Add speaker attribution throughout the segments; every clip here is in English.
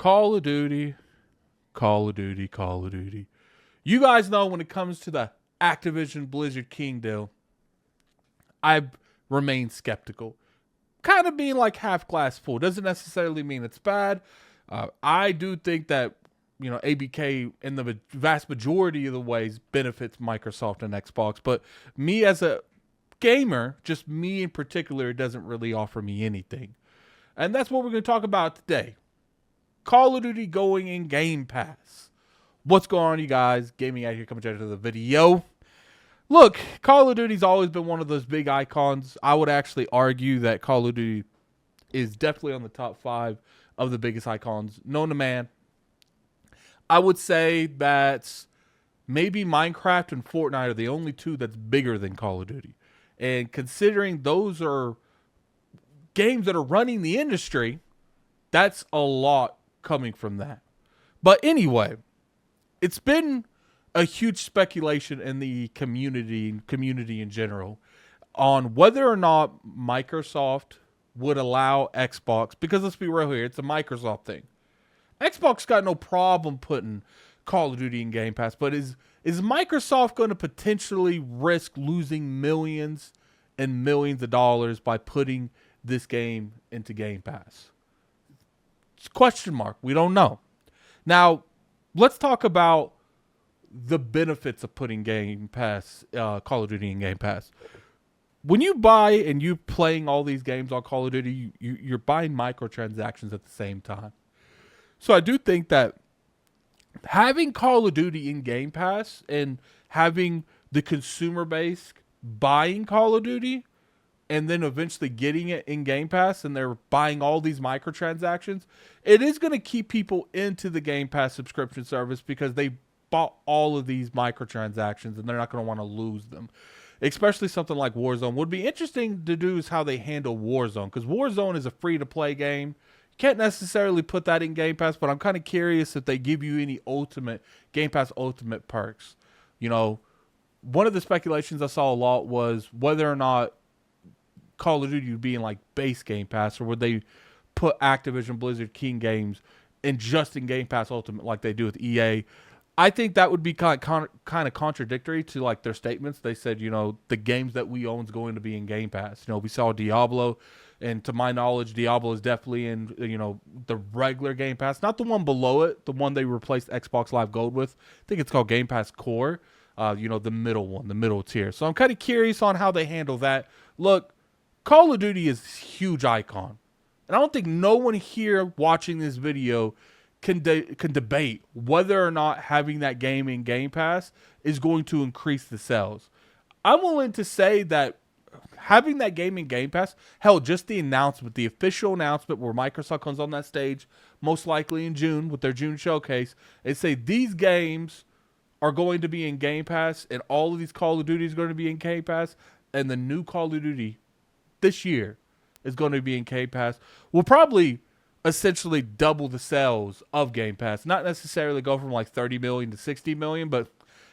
Speaker 1: Call of Duty, Call of Duty, Call of Duty. You guys know when it comes to the Activision Blizzard King deal, I remain skeptical. Kind of being like half glass full. Doesn't necessarily mean it's bad. I do think that, ABK in the vast majority of the ways benefits Microsoft and Xbox. But me as a gamer, just me in particular, it doesn't really offer me anything. And that's what we're going to talk about today. Call of Duty going in Game Pass. What's going on, you guys? Gaming out here coming to the video. Look, Call of Duty's always been one of those big icons. I would actually argue that Call of Duty is definitely on the top 5 of the biggest icons known to man. I would say that maybe Minecraft and Fortnite are the only two that's bigger than Call of Duty. And considering those are games that are running the industry, that's a lot coming from that. But anyway, it's been a huge speculation in the community in general on whether or not Microsoft would allow Xbox, because let's be real here, it's a Microsoft thing. Xbox got no problem putting Call of Duty in Game Pass, but is Microsoft going to potentially risk losing millions and millions of dollars by putting this game into Game Pass? It's a question mark. We don't know. Now, let's talk about the benefits of putting Game Pass, Call of Duty in Game Pass. When you buy and you're playing all these games on Call of Duty, you're buying microtransactions at the same time. So I do think that having Call of Duty in Game Pass and having the consumer base buying Call of Duty and then eventually getting it in Game Pass and they're buying all these microtransactions, it is going to keep people into the Game Pass subscription service because they bought all of these microtransactions and they're not going to want to lose them. Especially something like Warzone. Would be interesting to do is how they handle Warzone, because Warzone is a free-to-play game. You can't necessarily put that in Game Pass, but I'm kind of curious if they give you any Game Pass Ultimate perks. One of the speculations I saw a lot was whether or not Call of Duty would be in like base Game Pass, or would they put Activision Blizzard King games in Game Pass Ultimate like they do with EA. I think that would be kind of contradictory to like their statements. They said, the games that we own is going to be in Game Pass. We saw Diablo, and to my knowledge, Diablo is definitely in, the regular Game Pass, not the one below it, the one they replaced Xbox Live Gold with. I think it's called Game Pass Core, the middle one, the middle tier. So I'm kind of curious on how they handle that. Look, Call of Duty is a huge icon, and I don't think no one here watching this video can debate whether or not having that game in Game Pass is going to increase the sales. I'm willing to say that having that game in Game Pass, hell, just the announcement, the official announcement where Microsoft comes on that stage, most likely in June with their June showcase, and say these games are going to be in Game Pass and all of these Call of Duty is going to be in Game Pass, and the new Call of Duty this year is going to be in Game Pass, will probably essentially double the sales of Game Pass. Not necessarily go from like 30 million to 60 million, but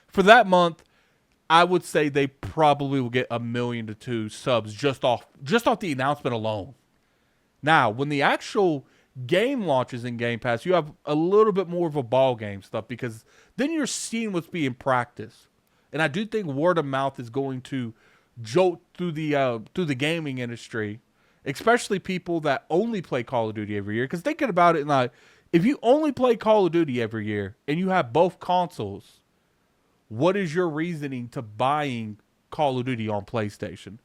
Speaker 1: for that month, I would say they probably will get 1 million to 2 subs just off the announcement alone. Now, when the actual game launches in Game Pass, you have a little bit more of a ball game stuff, because then you're seeing what's being practiced. And I do think word of mouth is going to jolt through the gaming industry, especially people that only play Call of Duty every year. Because thinking about it, like, if you only play Call of Duty every year and you have both consoles, what is your reasoning to buying Call of Duty on PlayStation?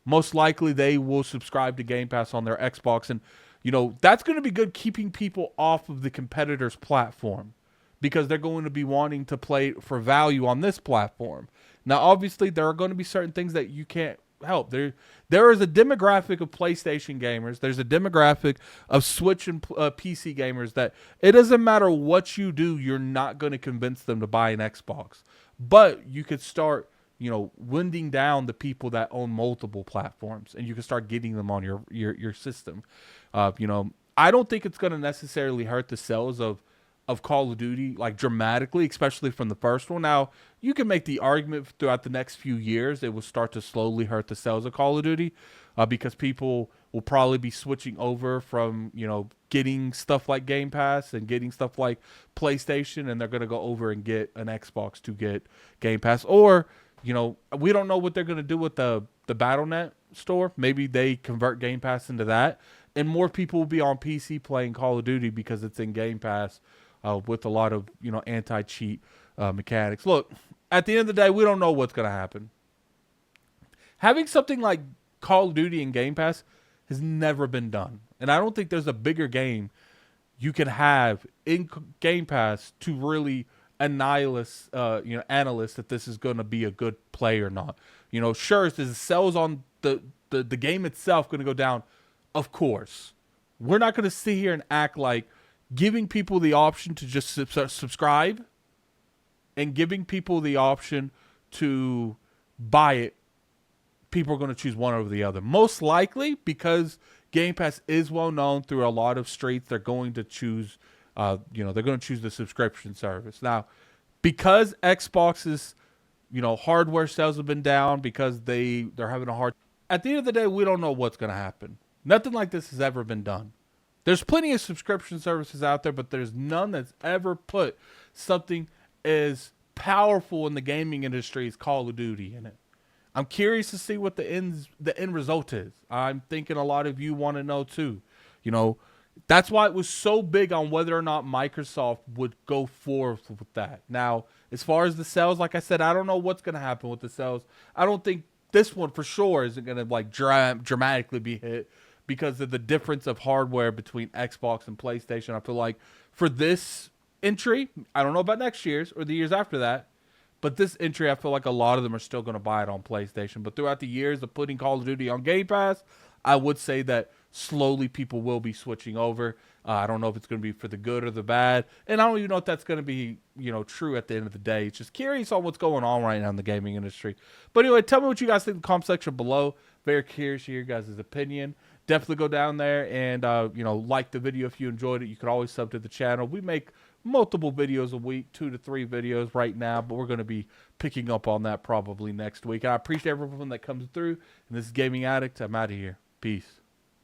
Speaker 1: Most likely they will subscribe to Game Pass on their Xbox. And, that's going to be good keeping people off of the competitor's platform, because they're going to be wanting to play for value on this platform. Now, obviously, there are going to be certain things that you can't help. There is a demographic of PlayStation gamers. There's a demographic of Switch and PC gamers that it doesn't matter what you do, you're not going to convince them to buy an Xbox. But you could start, winding down the people that own multiple platforms, and you can start getting them on your system. I don't think it's going to necessarily hurt the sales of of Call of Duty, like dramatically, especially from the first one. Now, you can make the argument throughout the next few years it will start to slowly hurt the sales of Call of Duty, because people will probably be switching over from, getting stuff like Game Pass and getting stuff like PlayStation, and they're going to go over and get an Xbox to get Game Pass. Or, we don't know what they're going to do with the Battle.net store. Maybe they convert Game Pass into that, and more people will be on PC playing Call of Duty because it's in Game Pass, with a lot of anti-cheat mechanics. Look, at the end of the day, we don't know what's going to happen. Having something like Call of Duty in Game Pass has never been done, and I don't think there's a bigger game you can have in Game Pass to really analyze that this is going to be a good play or not. Sure, is the sales on the game itself going to go down? Of course. We're not going to sit here and act like giving people the option to just subscribe and giving people the option to buy it, people are going to choose one over the other. Most likely, because Game Pass is well known through a lot of streets, they're going to choose, they're going to choose the subscription service. Now, because Xbox's, hardware sales have been down, because they're having a hard. At the end of the day, we don't know what's going to happen. Nothing like this has ever been done. There's plenty of subscription services out there, but there's none that's ever put something as powerful in the gaming industry as Call of Duty in it. I'm curious to see what the end result is. I'm thinking a lot of you want to know too. That's why it was so big on whether or not Microsoft would go forth with that. Now, as far as the sales, like I said, I don't know what's going to happen with the sales. I don't think this one for sure isn't going to dramatically be hit because of the difference of hardware between Xbox and PlayStation. I feel like for this entry, I don't know about next year's or the years after that, but this entry, I feel like a lot of them are still going to buy it on PlayStation. But throughout the years of putting Call of Duty on Game Pass, I would say that slowly people will be switching over. I don't know if it's going to be for the good or the bad. And I don't even know if that's going to be, true at the end of the day. It's just curious on what's going on right now in the gaming industry. But anyway, tell me what you guys think in the comment section below. Very curious to hear your guys' opinion. Definitely go down there and, like the video if you enjoyed it. You could always sub to the channel. We make multiple videos a week, 2 to 3 videos right now, but we're going to be picking up on that probably next week. I appreciate everyone that comes through. And this is Gaming Addict. I'm out of here. Peace.